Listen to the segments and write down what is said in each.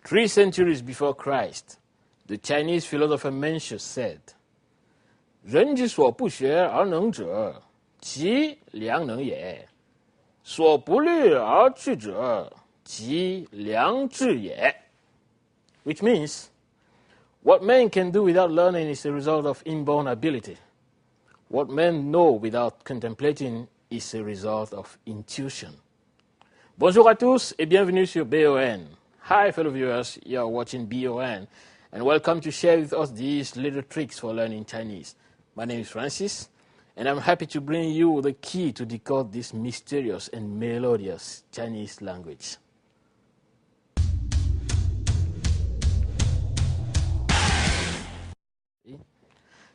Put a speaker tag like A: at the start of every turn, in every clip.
A: 3 centuries before Christ, the Chinese philosopher Mencius said, 人之所不学而能者，其良能也；所不虑而去者，其良智也。 Which means, what man can do without learning is a result of inborn ability. What men know without contemplating is a result of intuition. Bonjour à tous et bienvenue sur BON. Hi fellow viewers, you are watching BON and welcome to share with us these little tricks for learning Chinese. My name is Francis and I'm happy to bring you the key to decode this mysterious and melodious Chinese language.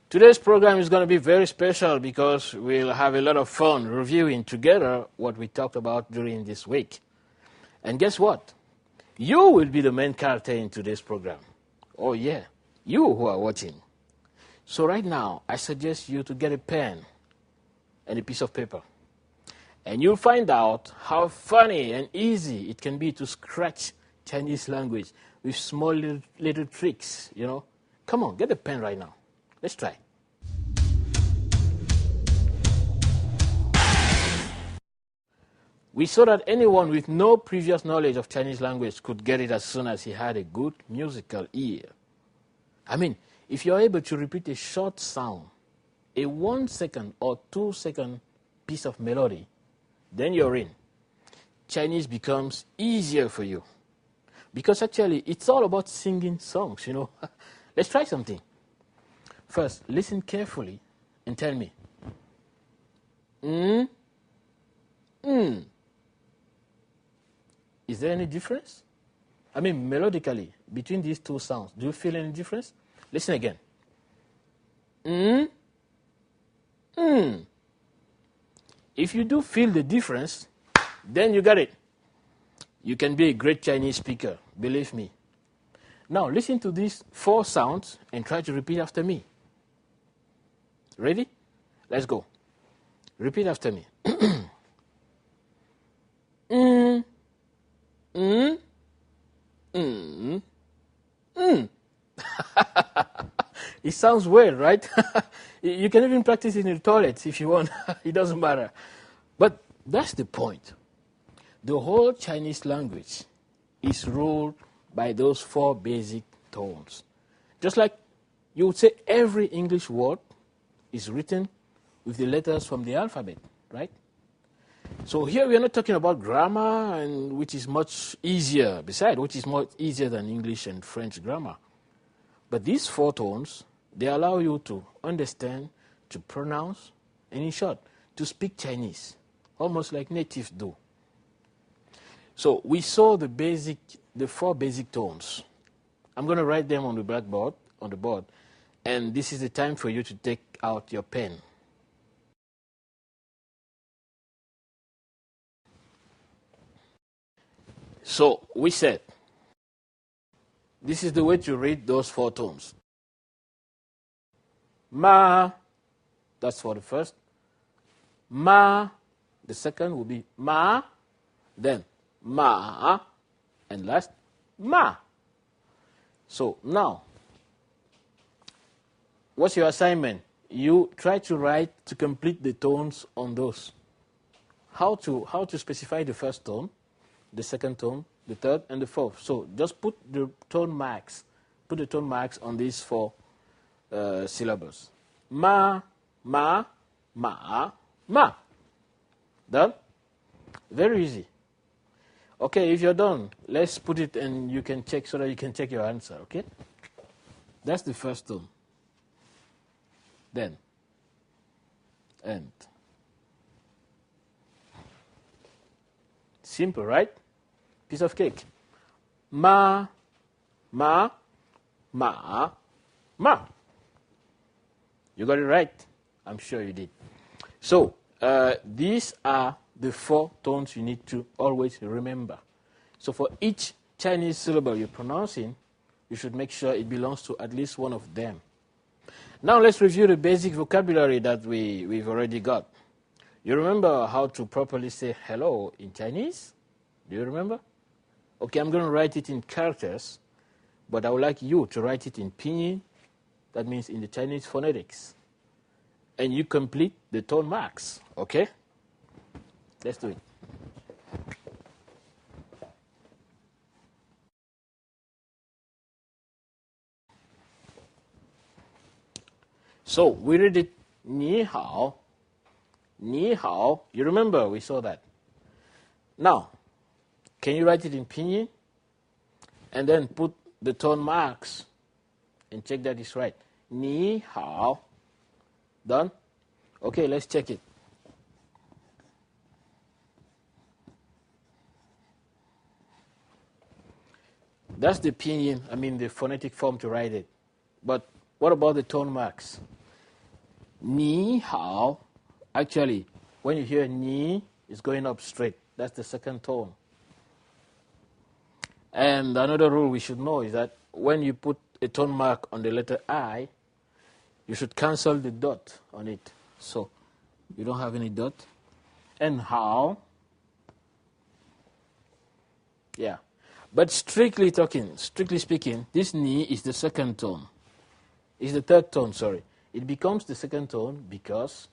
A: Today's program is going to be very special because we'll have a lot of fun reviewing together what we talked about during this week. And guess what? You will be the main character in today's program. Oh yeah, you who are watching. So right now, I suggest you to get a pen and a piece of paper. And you'll find out how funny and easy it can be to scratch Chinese language with small little tricks, you know. Come on, get a pen right now. Let's try. We saw that anyone with no previous knowledge of Chinese language could get it as soon as he had a good musical ear. I mean, if you're able to repeat a short sound, a 1 second or 2 second piece of melody, then you're in. Chinese becomes easier for you. Because actually, it's all about singing songs, you know. Let's try something. First, listen carefully and tell me. Is there any difference? I mean, melodically, between these two sounds, do you feel any difference? Listen again. If you do feel the difference, then you got it. You can be a great Chinese speaker, believe me. Now, listen to these 4 sounds and try to repeat after me. Ready? Let's go. Repeat after me. It sounds weird, right? You can even practice in the toilet if you want. It doesn't matter. But that's the point. The whole Chinese language is ruled by those 4 basic tones. Just like you would say every English word is written with the letters from the alphabet, right? So here we are not talking about grammar, and which is much easier, which is much easier than English and French grammar. But these 4 tones, they allow you to understand, to pronounce, and in short, to speak Chinese, almost like natives do. So we saw the 4 basic tones. I'm going to write them on the blackboard, on the board, and this is the time for you to take out your pen. So we said, this is the way to read those 4 tones. Ma, that's for the first. Ma, the second will be ma, then ma, and last, ma. So now, what's your assignment? You try to write to complete the tones on those. How to specify the first tone, the second tone, the third, and the fourth. So just put the tone marks. Put the tone marks on these 4 syllables. Ma, ma, ma, ma. Done? Very easy. Okay, if you're done, let's put it and you can check so that you can check your answer, okay? That's the first tone. Then, and. Simple, right? Piece of cake. Ma, ma, ma, ma. You got it right? I'm sure you did. So, these are the 4 tones you need to always remember. So for each Chinese syllable you're pronouncing, you should make sure it belongs to at least one of them. Now let's review the basic vocabulary that we've already got. You remember how to properly say hello in Chinese? Do you remember? Okay, I'm going to write it in characters but I would like you to write it in pinyin. That means in the Chinese phonetics. And you complete the tone marks, okay? Let's do it. So we read it, 你好, 你好. You remember we saw that. Now, can you write it in pinyin? And then put the tone marks and check that it's right. 你好. Done? Okay, let's check it. That's the pinyin, the phonetic form to write it. But what about the tone marks? 你好. Actually, when you hear 你, it's going up straight. That's the second tone. And another rule we should know is that when you put a tone mark on the letter I, you should cancel the dot on it. So you don't have any dot. And how? Yeah. But strictly speaking, this ni is the second tone. It's the third tone, sorry. It becomes the second tone because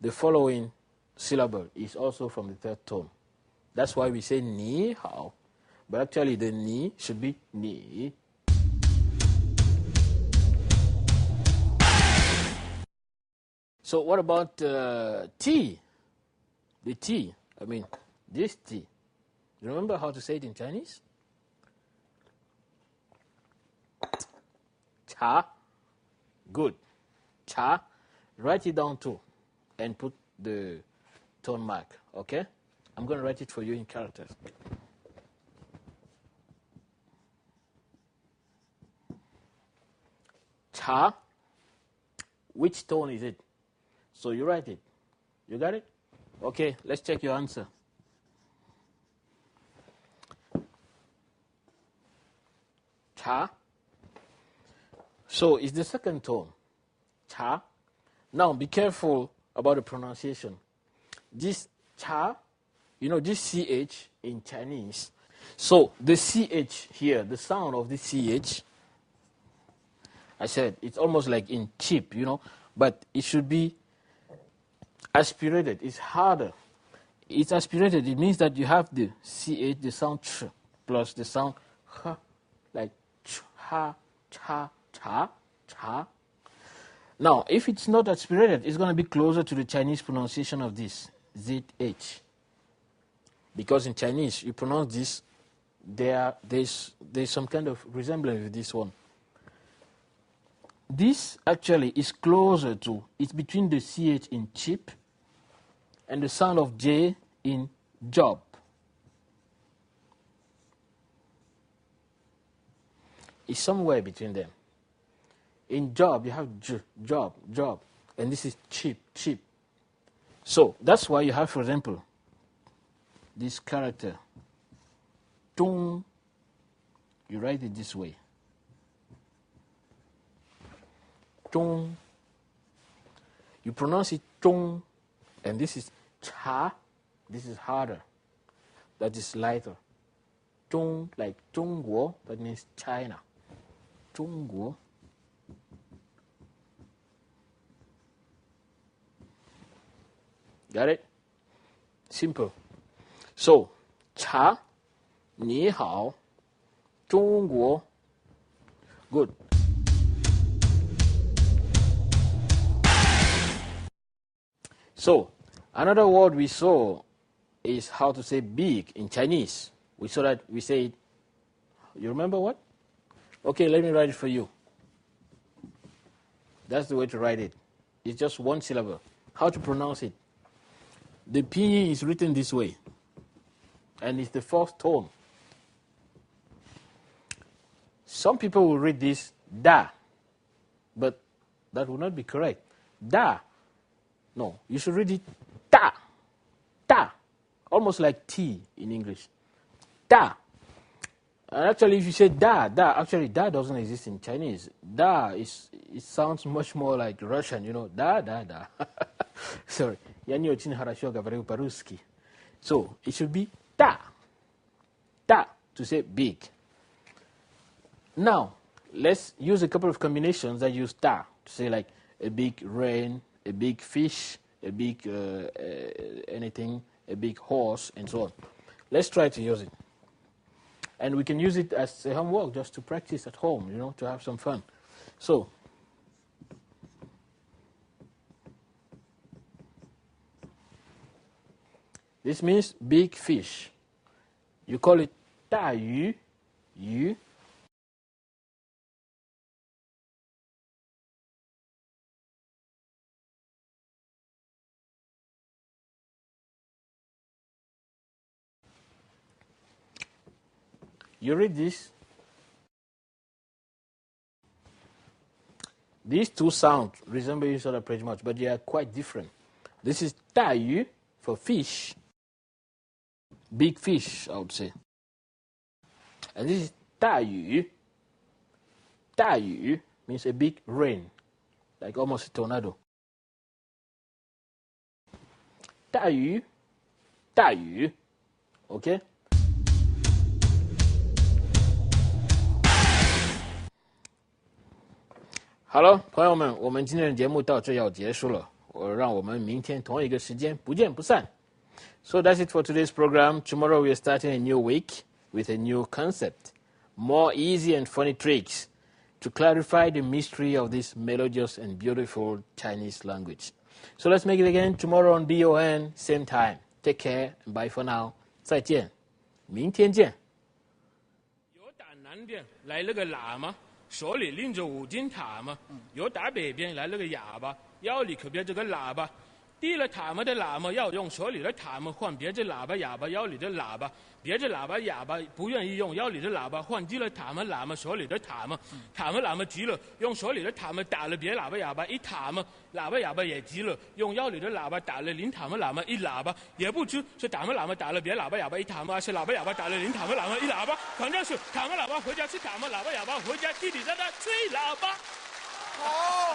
A: the following syllable is also from the third tone. That's why we say ni hao. But actually the ni should be ni. So what about T? The T, this T. You remember how to say it in Chinese? Cha. Good. Cha. Write it down too and put the tone mark, okay? I'm going to write it for you in characters. Cha. Which tone is it? So you write it. You got it? Okay, let's check your answer. Cha. So it's the second tone. Cha. Now be careful about the pronunciation. This cha, this CH in Chinese. So the CH here, the sound of the CH, I said it's almost like in chip, but it should be aspirated. It's harder. It's aspirated. It means that you have the CH, the sound ch, plus the sound h, like ch, ha, cha, cha, cha. Now, if it's not aspirated, it's going to be closer to the Chinese pronunciation of this, ZH. Because in Chinese, you pronounce this, there's some kind of resemblance with this one. This actually is closer to, it's between the CH in chip and the sound of J in job. It's somewhere between them. In job, you have j, job, job, and this is chip, chip. So that's why you have, for example, this character, tung. You write it this way. Tung. You pronounce it tung, and this is cha. This is harder. That is lighter. Tung, like Zhongguo, that means China. Zhongguo. Got it? Simple. So, cha, ni hao, Zhongguo. Good. So, another word we saw is how to say big in Chinese. We saw that we say it. You remember what? Okay, let me write it for you. That's the way to write it. It's just one syllable. How to pronounce it? The pinyin is written this way, and it's the fourth tone. Some people will read this da, but that would not be correct. Da. No, you should read it ta. Ta. Almost like T in English. Da. And actually, if you say da, actually da doesn't exist in Chinese. Da it sounds much more like Russian, da. Sorry. Я не очень хорошо говорю по-русски. So, it should be da. Da, to say big. Now, let's use a couple of combinations that use ta to say like a big rain, a big fish, a big anything, a big horse, and so on. Let's try to use it. And we can use it as a homework just to practice at home, you know, to have some fun. So, this means big fish. You call it 大鱼, yu. You read this. These two sounds resemble each other pretty much, but they are quite different. This is 大鱼 for fish, big fish, I would say. And this is 大雨. 大雨 means a big rain, like almost a tornado. 大雨, 大雨, okay?好了，朋友们，我们今天的节目到这要结束了。让我们明天同一个时间不见不散。So that's it for today's program. Tomorrow we are starting a new week with a new concept, more easy and funny tricks to clarify the mystery of this melodious and beautiful Chinese language. So let's make it again tomorrow on BON, same time. Take care and bye for now. 再见，明天见。
B: 由打南边来了个喇嘛。手里拎着5斤塔嘛，由打北边来了个哑巴，腰里可别着个喇叭。提了塔嘛的喇嘛要用手里的塔嘛换别着喇叭哑巴腰里的喇叭，别着喇叭哑巴不愿意用腰里的喇叭换提了塔嘛喇嘛手里的塔嘛，塔嘛喇嘛急了，用手里的塔嘛打了别喇叭哑巴一塔嘛，喇叭哑巴也急了，用腰里的喇叭打了林塔嘛喇嘛一喇叭，也不知是塔嘛喇嘛打了别喇叭哑巴一塔嘛，还是喇叭哑巴打了林塔嘛喇嘛一喇叭，反正是塔嘛喇叭回家吃塔嘛，喇叭哑巴回家滴滴答答吹喇叭。好。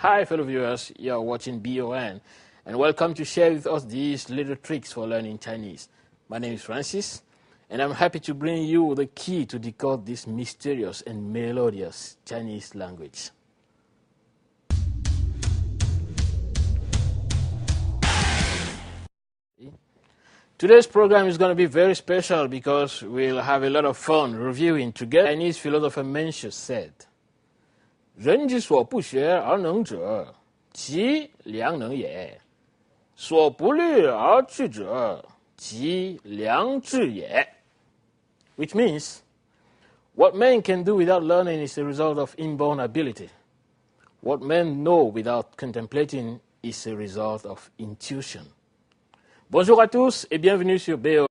A: Hi, fellow viewers. You are watching BON, and welcome to share with us these little tricks for learning Chinese. My name is Francis, and I'm happy to bring you the key to decode this mysterious and melodious Chinese language. Today's program is going to be very special because we'll have a lot of fun reviewing together. Chinese philosopher Mencius said, 人之所不学而能者，其良能也；所不虑而智者，其良智也。Which means, what man can do without learning is a result of inborn ability. What men know without contemplating is a result of intuition. Bonjour à tous et bienvenue sur BO.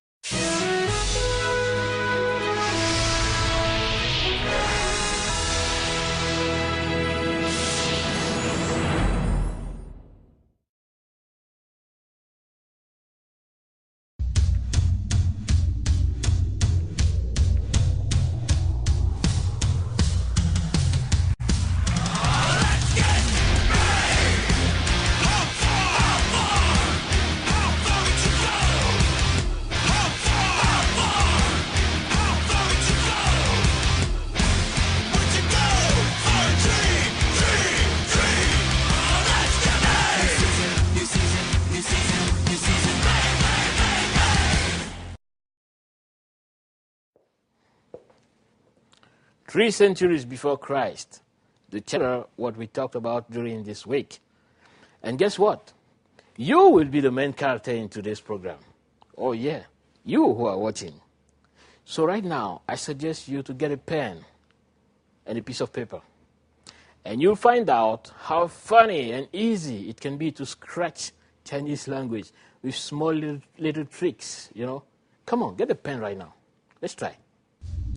A: Three centuries before Christ, the chapter what we talked about during this week. And guess what? You will be the main character in today's program. Oh yeah, you who are watching. So right now, I suggest you to get a pen and a piece of paper. And you'll find out how funny and easy it can be to scratch Chinese language with small little tricks, you know. Come on, get a pen right now. Let's try.